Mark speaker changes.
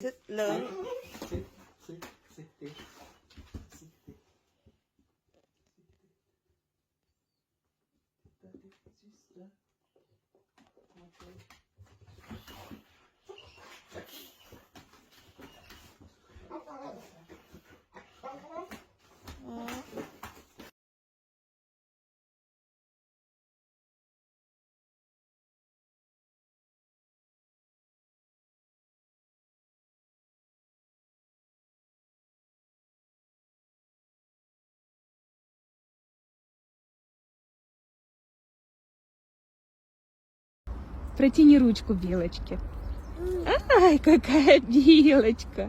Speaker 1: Thích lớn.
Speaker 2: Sit, sit, sit there. Sit there. Daddy, sister. Okay.
Speaker 3: Протяни ручку белочки. Ай, какая белочка.